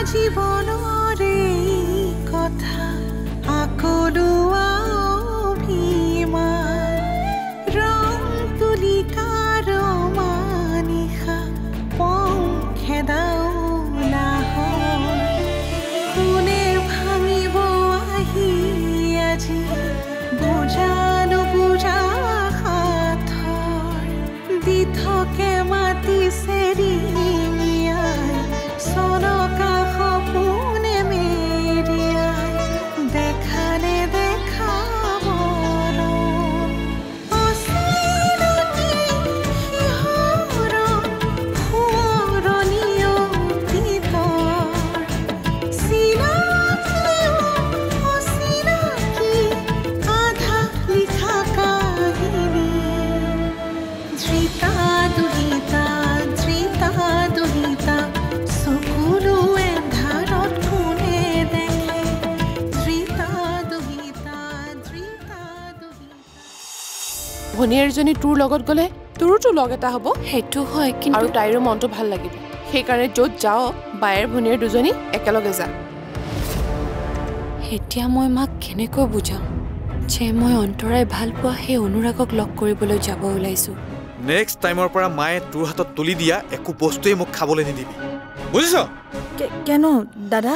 জীৱনৰে কথা আকলোৱা অভিমান ৰং তুলিকাৰ মানিশা পংখেদাও কোনে ভাঙিব আহি আজি বুজানো বুজা হাতৰ দি থাকে মাতি চেৰিঙিয়াই চনকা সপোনে মেৰিয়াই দেখালে দেখা মৰম অচিনাকি সিহঁতৰ সোঁৱৰণি অতীতৰ চিনাকিও অচিনাকি আধা লিখা কাহিনী ধৃতা দুহিতা চকুলো এন্ধাৰত কোনে দেখে ধৃতা দুহিতা ভনীয়েৰজনী তোৰ লগত গ'লে তোৰোতো লগ এটা হ'ব সেইটো হয় কিন্তু আৰু তাইৰো মনটো ভাল লাগিব সেইকাৰণে য'ত যাও বায়েৰ ভনীয়েৰ দুজনী একেলগে যা এতিয়া মই মাক কেনেকৈ বুজাম যে মই অন্তৰাই ভাল পোৱা সেই অনুৰাগক লগ কৰিবলৈ যাব ওলাইছো নেক্সট টাইমৰ পৰা মায়ে তোৰ হাতত তুলি দিয়া একো বস্তুৱে মোক খাবলৈ নিদিবি বুজিছ কেন দাদা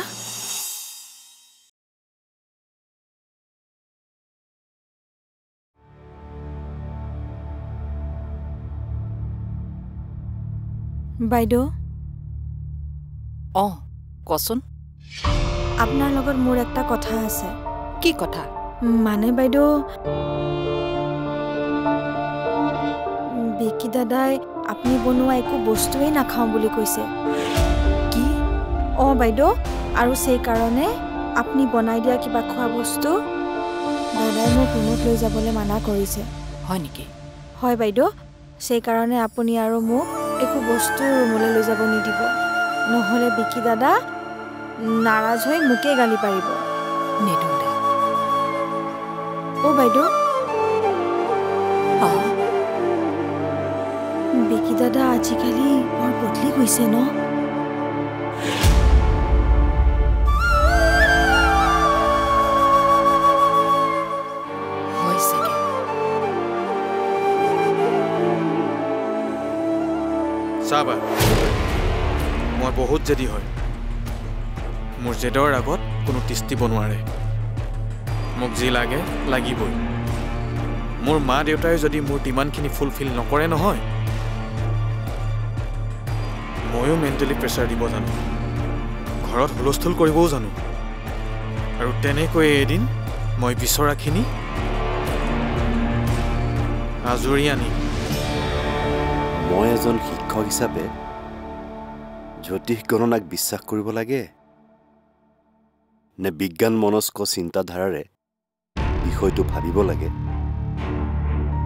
বাইদেউ কচোন আপোনাৰ লগত মোৰ একটা কথা আছে কি কথা মানে বাইদেউ বিকি দাদাই আপুনি বনোৱা একো বস্তুৱেই নাখাওঁ বুলি কৈছে কি বাইদেউ আৰু সেই কাৰণে আপুনি বনাই দিয়া কিবা খোৱা বস্তু দাদাই মোক ৰুমত লৈ যাবলৈ মানা কৰিছে হয় নেকি হয় বাইদেউ সেই কাৰণে আপুনি আৰু মোক একো বস্তু ৰুমলৈ লৈ যাব নিদিব নহ'লে বিকি দাদা নাৰাজ হৈ মোকে গালি পাৰিব নিদিওঁ দে বাইদেউ বিকি দাদা আজিকালি বৰ বদলি গৈছে ন চাবা মই বহুত জেদি হয় মোৰ জেদৰ আগত কোনো তিষ্টিব নোৱাৰে মোক যি লাগে লাগিবই মোৰ মা দেউতাই যদি মোৰ ডিমাণ্ডখিনি ফুলফিল নকৰে নহয় ময়ো মেণ্টেলি প্ৰেছাৰ দিব জানো ঘৰত হুলস্থুল কৰিবও জানো আৰু তেনেকৈ এদিন মই বিচৰাখিনি আজৰি আনিম মই এজন শিক্ষক হিচাপে জ্যোতিষ গণনাক বিশ্বাস কৰিব লাগে নে বিজ্ঞান মনস্ক চিন্তাধাৰাৰে বিষয়টো ভাবিব লাগে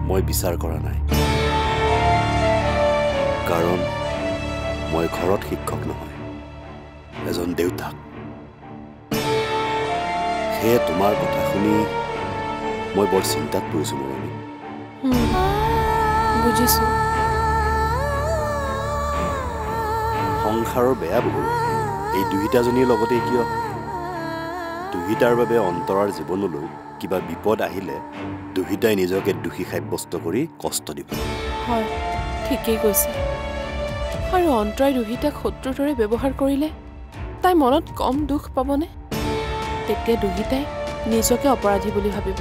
মই বিচাৰ কৰা নাই কাৰণ মই ঘৰত শিক্ষক নহয় এজন দেউতাক সেয়ে তোমাৰ কথা শুনি মই বৰ চিন্তাত পৰিছো মৰমী বুজিছো সংসাৰৰ বেয়া বহু এই দুহিতাজনীৰ লগতে কিয় দুহিতাৰ বাবে অন্তৰাৰ জীৱনলৈ কিবা বিপদ আহিলে দুহিতাই নিজকে দোষী সাব্যস্ত কৰি কষ্ট দিব হয় ঠিকেই কৈছে আৰু অন্তৰাই দুহিতাক শত্ৰুৰ দৰে ব্যৱহাৰ কৰিলে তাই মনত কম দুখ পাবনে তেতিয়া দুহিতাই নিজকে অপৰাধী বুলি ভাবিব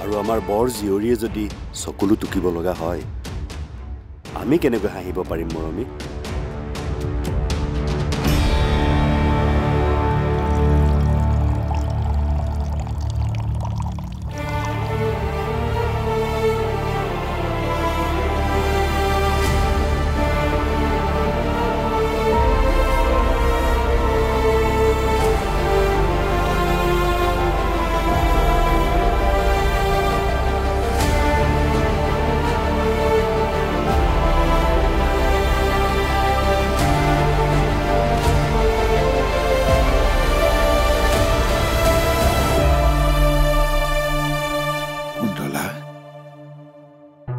আৰু আমাৰ বৰ জীয়ৰীয়ে যদি চকুলো টুকিব লগা হয় আমি কেনেকৈ হাঁহিব পাৰিম মৰমী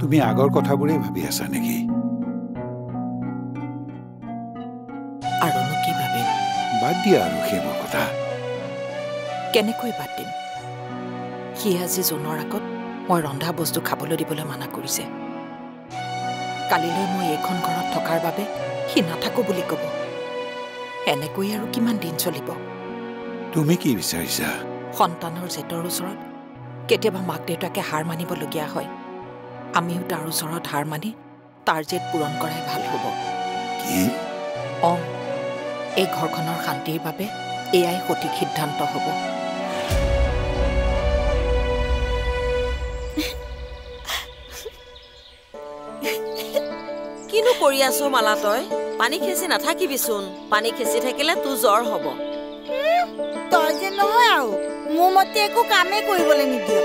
তুমি আগৰ কথাবোৰেই ভাবি আছা নেকি আৰুনো কি ভাবিম বাদ দিয়া আৰু সেইবোৰ কথা। কেনেকৈ বাদ দিম? সি আজি জোনৰ আগত মই ৰন্ধা বস্তু খাবলৈ দিবলৈ মানা কৰিছে। কালিলৈ মই এইখন ঘৰত থকাৰ বাবে সি নাথাকো বুলি ক'ব। এনেকৈ আৰু কিমান দিন চলিব? তুমি কি বিচাৰিছা? সন্তানৰ জেতৰ ওচৰত কেতিয়াবা মাক দেউতাকে হাৰ মানিবলগীয়া হয়। আমিও তাৰ ওচৰত হাৰ মানি তাৰ জেদ পূৰণ কৰাই ভাল হ'ব। কি? এই ঘৰখনৰ শান্তিৰ বাবে এয়াই সঠিক সিদ্ধান্ত হ'ব। কিনো কৰি আছ মালা? তই পানী খেচি নাথাকিবিচোন। পানী খেচি থাকিলে তোৰ জ্বৰ হ'ব। তই যে নহয় আৰু মোৰ মতে একো কামেই কৰিবলৈ নিদিয়।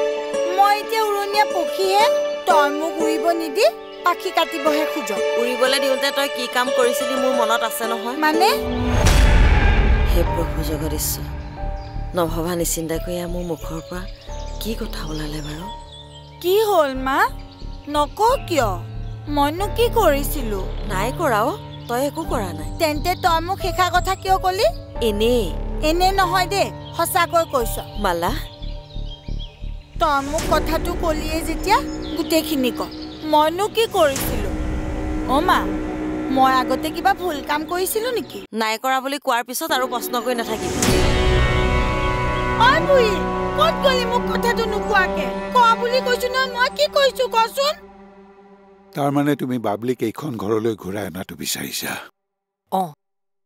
মই এতিয়া উৰণীয়া পক্ষীহে, তই মোক উৰিব নিদি পাখি কাটিবহে খোজ। উৰিবলৈ দিওঁতে তই কি কাম কৰিছিলি মোৰ মনত আছে নহয়। মানে হে প্ৰভু জগদীশ্বৰ, নভবা নিচিন্তাকৈ মোৰ মুখৰ পৰা কি কথা ওলালে বাৰু? কি হ'ল মা? নকওঁ কিয়? মইনো কি কৰিছিলো? নাই কৰাও, তই একো কৰা নাই। তেন্তে তই মোক শেষা কথা কিয় কলি? এনে নহয় দে, সঁচাকৈ কৈছ। মালা, তই মোক কথাটো কলিয়ে যেতিয়া গোটেইখিনি ক। মইনো কি কৰিছিলো? অ' মা, মই আগতে কিবা ভুল কাম কৰিছিলো নেকি? নাই কৰা বুলি কোৱাৰ পিছত আৰু প্ৰশ্ন কৰি নাথাকিবি। ঐ বুঢ়ী, ক'ত গলি মোক কথাটো নোকোৱাকে? কোৱা বুলি কৈছো নহয়, মই কি কৈছো কচোন? তাৰমানে তুমি বাবলিক এইখন ঘৰলৈ ঘূৰাই অনাটো বিচাৰিছা?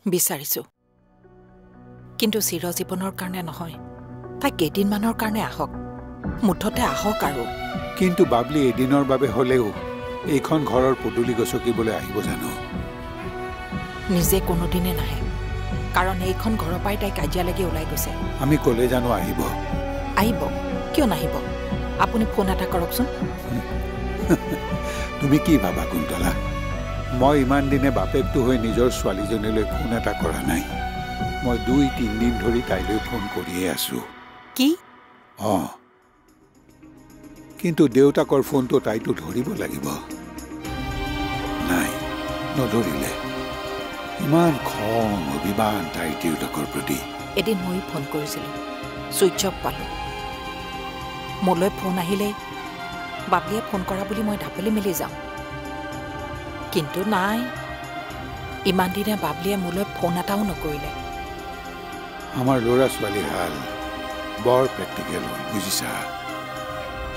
বিচাৰিছো, কিন্তু চিৰজীৱনৰ কাৰণে নহয়। তাই কেইদিনমানৰ কাৰণে আহক, মুঠতে আহক আৰু। কিন্তু বাবলি এদিনৰ বাবে হ'লেও এইখন ঘৰৰ পদূলি গছকিবলৈ আহিব জানো? নিজে কোনোদিনে নাহে, কাৰণ এইখন ঘৰৰ পৰাই তাই কাজিয়ালৈকে ওলাই গৈছে। আমি ক'লে জানো আহিব? আহিব, কিয় নাহিব? আপুনি ফোন এটা কৰকচোন। তুমি কি ভাবা কুন্তলা? মই ইমান দিনে বাপেকটো হৈ নিজৰ ছোৱালীজনীলৈ ফোন এটা কৰা নাই। মই 2-3 দিন ধৰি তাইলৈ ফোন কৰিয়ে আছো। কি? কিন্তু দেউতাকৰ ফোনটো তাইতো ধৰিব লাগিব। নাই, নধৰিলে। ইমান খং অভিমান তাইৰ দেউতাকৰ প্ৰতি। এদিন ময়ো ফোন কৰিছিলোঁ, ছুইচ অফ পালোঁ। মোলৈ ফোন আহিলেই বাবলিয়ে ফোন কৰা বুলি মই ঢাপলি মেলি যাওঁ, কিন্তু নাই। ইমান দিনে বাবলিয়ে মোলৈ ফোন এটাও নকৰিলে। আমাৰ ল'ৰা ছোৱালীৰ হাল বৰ প্ৰেক্টিকেল, বুজিছা?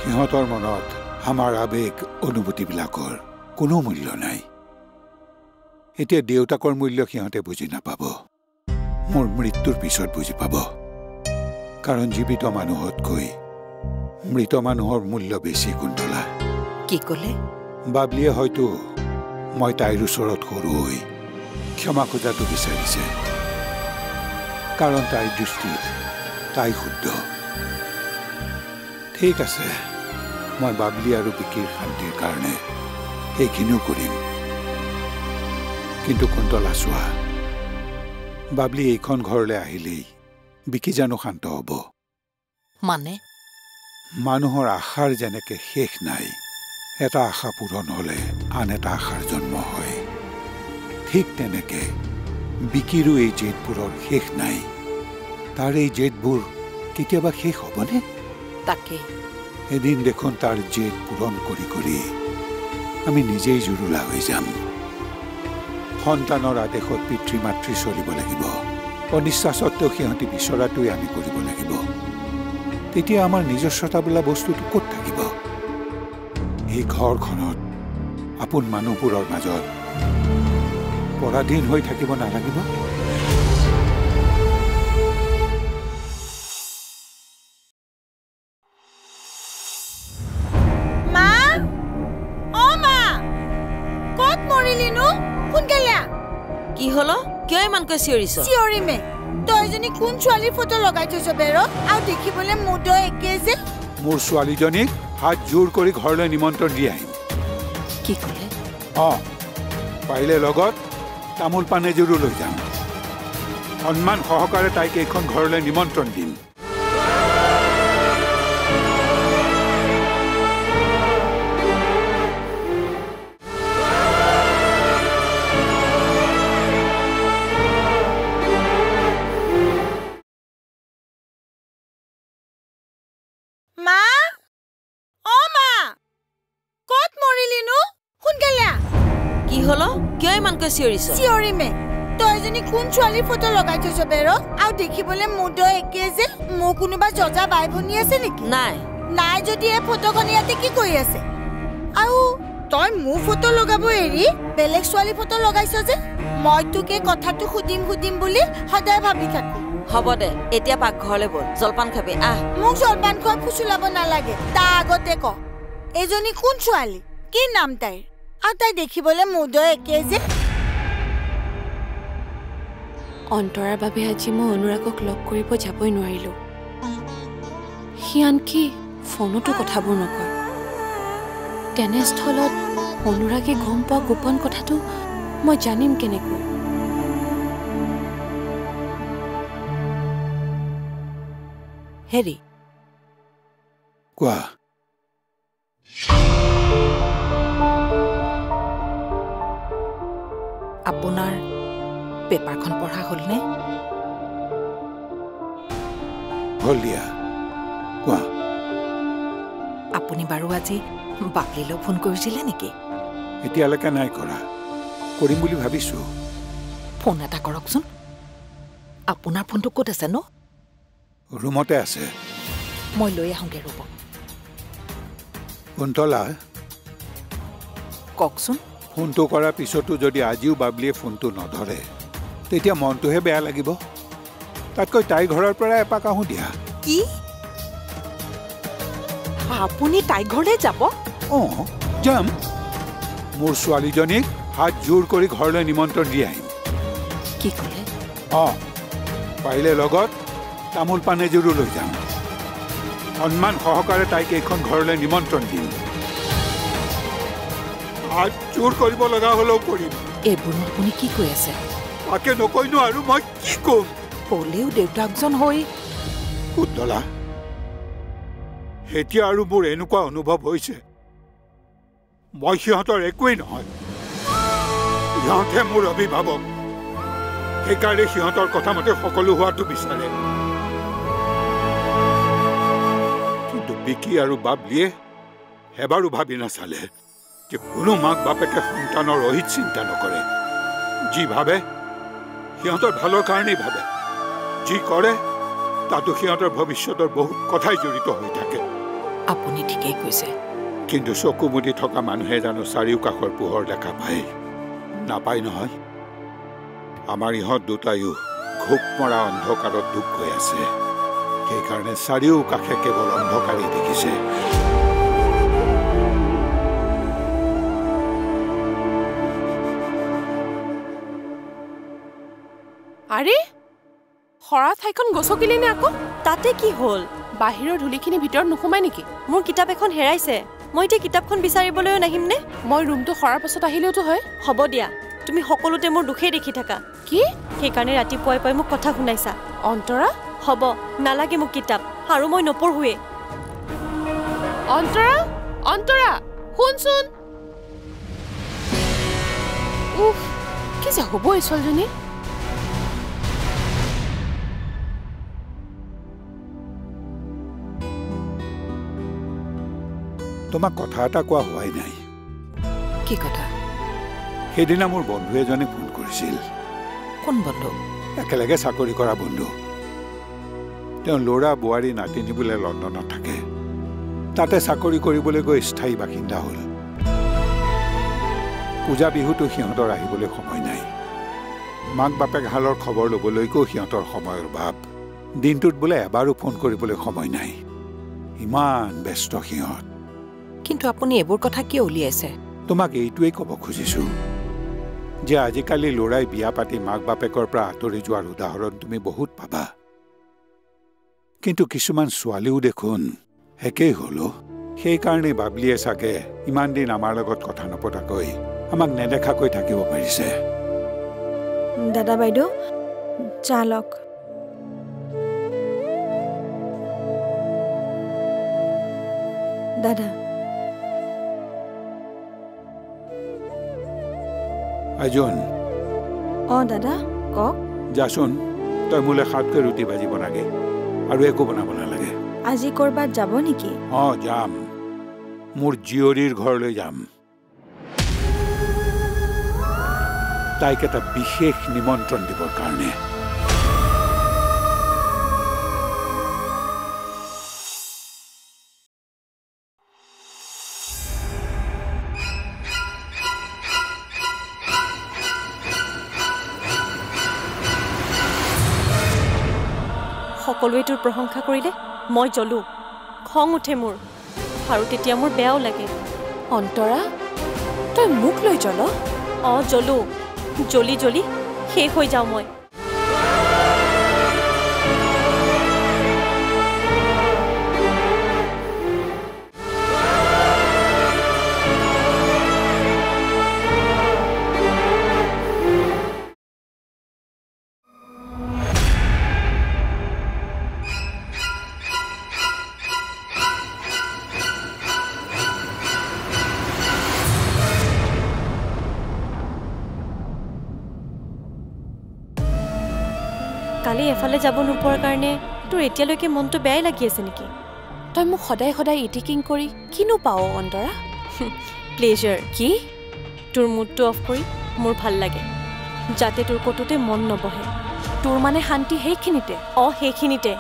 সিহঁতৰ মনত আমাৰ আৱেগ অনুভূতিবিলাকৰ কোনো মূল্য নাই। এতিয়া দেউতাকৰ মূল্য সিহঁতে বুজি নাপাব, মোৰ মৃত্যুৰ পিছত বুজি পাব। কাৰণ জীৱিত মানুহতকৈ মৃত মানুহৰ মূল্য বেছি। কুন্তলা, কি ক'লে? বাবলিয়ে হয়তো মই তাইৰ ওচৰত সৰু হৈ ক্ষমা খোজাটো বিচাৰিছে, কাৰণ তাইৰ দৃষ্টিত তাই শুদ্ধ। ঠিক আছে, মই বাবলি আৰু বিকিৰ শান্তিৰ কাৰণে সেইখিনিও কৰিম। কিন্তু কুন্তলা চোৱা, বাবলি এইখন ঘৰলৈ আহিলেই বিকি জানো শান্ত হ'ব? মানে মানুহৰ আশাৰ যেনেকে শেষ নাই, এটা আশা পূৰণ হ'লে আন এটা আশাৰ জন্ম হয়, ঠিক তেনেকে বিকিৰো এই জেদবোৰৰ শেষ নাই। তাৰ এই জেদবোৰ কেতিয়াবা শেষ হ'বনে? তাকে এদিন দেখোন তাৰ জেদ পূৰণ কৰি কৰি আমি নিজেই জুৰুলা হৈ যাম। সন্তানৰ আদেশত পিতৃ মাতৃ চলিব লাগিব। অনিচ্ছা সত্ত্বেও সিহঁতি বিচৰাটোৱে আমি কৰিব লাগিব। তেতিয়া আমাৰ নিজস্বতা বোলা বস্তুটো ক'ত থাকিব? এই ঘৰখনত আপোন মানুহবোৰৰ মাজত পৰাধীন হৈ থাকিব নালাগিব? মা, অ' মা, ক'ত মৰিলিনো? সোনকালে কি হলো? কিয় ইমানকৈ চিঞৰিছ? চিঞৰিমে। তইজনী কোন ছোৱালীৰ ফটো লগাই থৈছ বেৰ? আৰু দেখিবলৈ মুদ একে যে। মোৰ ছোৱালীজনীক হাত জোৰ কৰি ঘৰলৈ নিমন্ত্ৰণ দি আহিম। কি ক'লে? পাৰিলে লগত তামোল পাণ এযোৰো লৈ যাম। সন্মান সহকাৰে তাইক এইখন ঘৰলৈ নিমন্ত্ৰণ দিম। কিয় ইমানকৈ চিঞৰিছ চিঞৰিমে তই এজনী কোন ছোৱালীৰ ফটো লগাই থৈছ বেৰ আৰু দেখিবলৈ মুদ একে যে মোৰ কোনোবা জজা বাই ভনী আছে নেকি নাই নাই যদি এই ফটোখন ইয়াতে কি কৰি আছে আৰু তই মোৰ ফটো লগাব এৰি বেলেগ ছোৱালী ফটো লগাইছ যে মই তোক এই কথাটো সুধিম বুলি সদায় ভাবি থাকো হ'ব দে এতিয়া পাকঘৰলৈ বল জলপান খাবি আহ মোক জলপান খোৱা ফুচুলাব নালাগে তাৰ আগতে ক এজনী কোন ছোৱালী কি নাম তাইৰ আৰু তাই দেখিবলৈ মুদ একে যে অন্তৰাৰ বাবে আজি মই অনুৰাগক লগ কৰিব যাবই নোৱাৰিলোঁ সি আনকি ফোনতো কথাবোৰ নকয় তেনেস্থলত অনুৰাগে গম পোৱা গোপন কথাটো মই জানিম কেনেকৈ হেৰি কোৱা আপোনাৰ পেপাৰখন পঢ়া হ'লনে হ'ল দিয়া কোৱা আপুনি বাৰু আজি বাবলিলৈ ফোন কৰিছিলে নেকি এতিয়ালৈকে নাই কৰা কৰিম বুলি ভাবিছো ফোন এটা কৰকচোন আপোনাৰ ফোনটো ক'ত আছে ন ৰুমতে আছে মই লৈ আহোঁগৈ ৰ'ব কুন্তলা কওকচোন ফোনটো কৰাৰ পিছতো যদি আজিও বাবলিয়ে ফোনটো নধৰে তেতিয়া মনটোহে বেয়া লাগিব তাতকৈ তাইৰ ঘৰৰ পৰা এপাক আহোঁ দিয়া কি আপুনি তাইৰ ঘৰলৈ যাব অঁ যাম মোৰ ছোৱালীজনীক হাত জোৰ কৰি ঘৰলৈ নিমন্ত্ৰণ দি আহিম কি ক'লে অঁ পাৰিলে লগত তামোল পাণ এযোৰো লৈ যাম সন্মান সহকাৰে তাইক এইখন ঘৰলৈ নিমন্ত্ৰণ দিম হাত জোৰ কৰিব লগা হ'লেও কৰিম এইবোৰ আপুনি কি কৈ আছে তাকে নকৈনো আৰু মই কি ক'ম ক'লেও দেউতাকজন হৈ কুন্তলা এতিয়া আৰু মোৰ এনেকুৱা অনুভৱ হৈছে মই সিহঁতৰ একোৱেই নহয় সিহঁতে মোৰ অভিভাৱক সেইকাৰণে সিহঁতৰ কথা মতে সকলো হোৱাটো বিচাৰে কিন্তু বিকি আৰু বাবলিয়ে এবাৰো ভাবি নাচালে যে কোনো মাক বাপেকে সন্তানৰ অহিত চিন্তা নকৰে যি ভাবে সিহঁতৰ ভালৰ কাৰণেই ভাবে যি কৰে তাতো সিহঁতৰ ভৱিষ্যতৰ বহুত কথাই জড়িত হৈ থাকে আপুনি ঠিকেই কৈছে কিন্তু চকু মুদি থকা মানুহে জানো চাৰিওকাষৰ পোহৰ দেখা পায় নাপায় নহয় আমাৰ ইহঁত দুটাইও ঘোপ মৰা অন্ধকাৰত ডুব গৈ আছে সেইকাৰণে চাৰিওকাষে কেৱল অন্ধকাৰেই দেখিছে আৰে সৰা ঠাইখন গছকিলে নে আকৌ তাতে কি হ'ল বাহিৰৰ ধূলিখিনি ভিতৰত নোসোমাই নেকি মোৰ কিতাপ এখন হেৰাইছে মই এতিয়া কিতাপখন বিচাৰিবলৈও নাহিম নে মই ৰুমটো সৰাৰ পাছত আহিলেওতো হয় হ'ব দিয়া তুমি সকলোতে মোৰ দুখেই দেখি থাকা কি সেইকাৰণে ৰাতিপুৱাই পুৱাই মোক কথা শুনাইছা অন্তৰা হ'ব নালাগে মোক কিতাপ আৰু মই নপঢ়োৱে অন্তৰা অন্তৰা শুনচোন উফ কি যে হ'ব এই ছোৱালীজনী তোমাক কথা এটা কোৱা হোৱাই নাই কি কথা সেইদিনা মোৰ বন্ধু এজনে ফোন কৰিছিল কোন বন্ধু একেলগে চাকৰি কৰা বন্ধু তেওঁ ল'ৰা বোৱাৰী নাতিনী বোলে লণ্ডনত থাকে তাতে চাকৰি কৰিবলৈ গৈ স্থায়ী বাসিন্দা হ'ল পূজা বিহুতো সিহঁতৰ আহিবলৈ সময় নাই মাক বাপেক হালৰ খবৰ ল'বলৈকো সিহঁতৰ সময়ৰ অভাৱ দিনটোত বোলে এবাৰো ফোন কৰিবলৈ সময় নাই ইমান ব্যস্ত সিহঁত কিন্তু আপুনি এইবোৰ কথা কিয় উলিয়াইছে তোমাক এইটোৱেই ক'ব খুজিছোঁ যে আজিকালি ল'ৰাই বিয়া পাতি মাক বাপেকৰ পৰা আঁতৰি যোৱাৰ উদাহৰণ তুমি বহুত পাবা কিন্তু কিছুমান ছোৱালীও দেখোন একেই হলো সেইকাৰণে বাবলিয়ে চাগে ইমান দিন আমাৰ লগত কথা নপতাকৈ আমাক নেদেখাকৈ থাকিব পাৰিছে দাদা বাইদেউ চালক দাদা আইজন দাদা কওক যাচোন তই মোলৈ 7কৈ ৰুটি ভাজি বনাগে আৰু একো বনাব নালাগে আজি ক'ৰবাত যাব নেকি যাম মোৰ জীয়ৰীৰ ঘৰলৈ যাম তাইক এটা বিশেষ নিমন্ত্ৰণ দিবৰ কাৰণে। সকলোৱে তোৰ প্ৰশংসা কৰিলে মই জ্বলো, খং উঠে মোৰ, আৰু তেতিয়া মোৰ বেয়াও লাগে। অন্তৰা, তই মোক লৈ জ্বল? অঁ জ্বলো, জ্বলি জ্বলি শেষ হৈ যাওঁ মই। কালি এফালে যাব নোপোৱাৰ কাৰণে তোৰ এতিয়ালৈকে মনটো বেয়াই লাগি আছে নেকি? তই মোক সদায় সদায় ইটিকিং কৰি কিনো পাৱ অন্তৰা? প্লেজাৰ। কি? তোৰ মুডটো অফ কৰি মোৰ ভাল লাগে, যাতে তোৰ ক'তোতে মন নবহে। তোৰ মানে শান্তি সেইখিনিতে? অঁ সেইখিনিতে।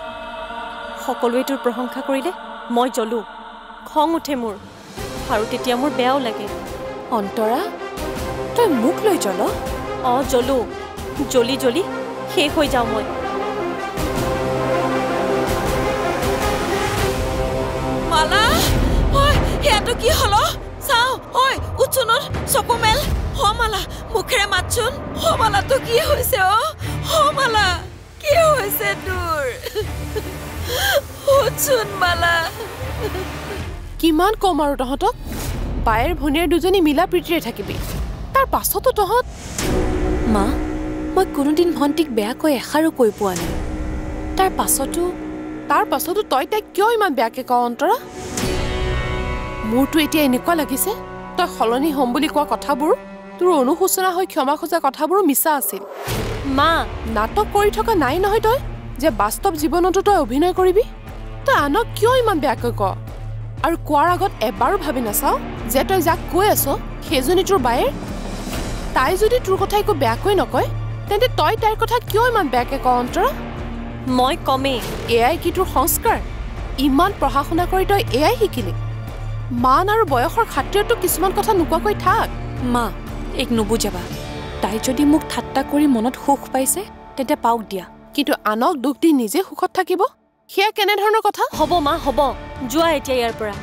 সকলোৱে তোৰ প্ৰশংসা কৰিলে মই জ্বলো, খং উঠে মোৰ, আৰু তেতিয়া মোৰ বেয়াও লাগে। অন্তৰা, তই মোক লৈ জ্বল? অঁ জ্বলো, জ্বলি জ্বলি শেষ হৈ যাওঁ মই। মালা, ঐ সেয়াটো কি হল? চাও, ঐ উঠোনত চকু মেল। হ মালা, মুখেৰে মাতচোন। হ মালা, তো কি হৈছে? হ মালা, কি হৈছে তোৰ? উঠোন মালা। কিমান কম আৰু তহঁতক? বায়েৰ ভনীয়েৰ দুজনী মিলা প্ৰীতিৰে থাকিবি, তাৰ পাছতো তহঁত? মা, মই কোনোদিন ভণ্টিক বেয়াকৈ এষাৰো কৈ পোৱা নাই। তাৰ পাছতো তই তাইক কিয় ইমান বেয়াকে কৱ অন্তৰা? মোৰতো এতিয়া এনেকুৱা লাগিছে তই সলনি হ'ম বুলি কোৱা কথাবোৰ, তোৰ অনুশোচনা হৈ ক্ষমা খোজা কথাবোৰো মিছা আছিল। মা, নাটক কৰি থকা নাই নহয় তই, যে বাস্তৱ জীৱনতো তই অভিনয় কৰিবি? তই আনক কিয় ইমান বেয়াকৈ ক? আৰু কোৱাৰ আগত এবাৰো ভাবি নাচাও যে তই যাক কৈ আছ সেইজনী তোৰ বায়েৰ? তাই যদি তোৰ কথা একো বেয়াকৈ নকয়, তেন্তে তই তাইৰ কথা কিয় ইমান বেয়াকে ক অন্তৰা? মই কমেই। এয়াই কি তোৰ সংস্কাৰ? ইমান পঢ়া শুনা কৰি তই এয়াই শিকিলি? মান আৰু বয়সৰ খাতিৰতো কিছুমান কথা নোকোৱাকৈ থাক। মা, এক নুবুজাবা। তাই যদি মোক ঠাট্টা কৰি মনত সুখ পাইছে তেন্তে পাওক দিয়া, কিন্তু আনক দুখ দি নিজে সুখত থাকিব সেয়া কেনেধৰণৰ কথা? হ'ব মা, হ'ব, যোৱা এতিয়া ইয়াৰ পৰা।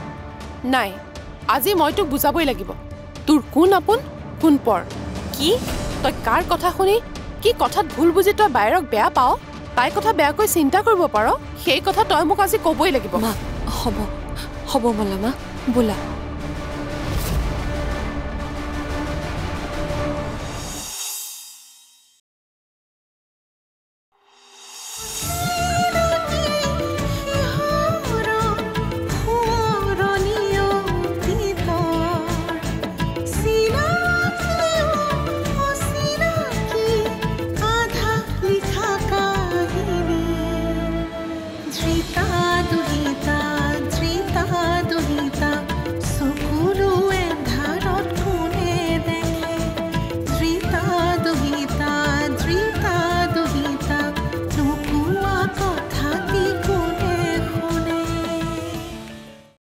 নাই, আজি মই তোক বুজাবই লাগিব তোৰ কোন আপোন কোন পৰ। কি? তই কাৰ কথা শুনি কি কথাত ভুল বুজি তই বায়েৰক বেয়া পাৱ, তাইৰ কথা বেয়াকৈ চিন্তা কৰিব পাৰ, সেই কথা তই মোক আজি ক'বই লাগিব। মা, হ'ব হ'ব মালা মা, বোলা।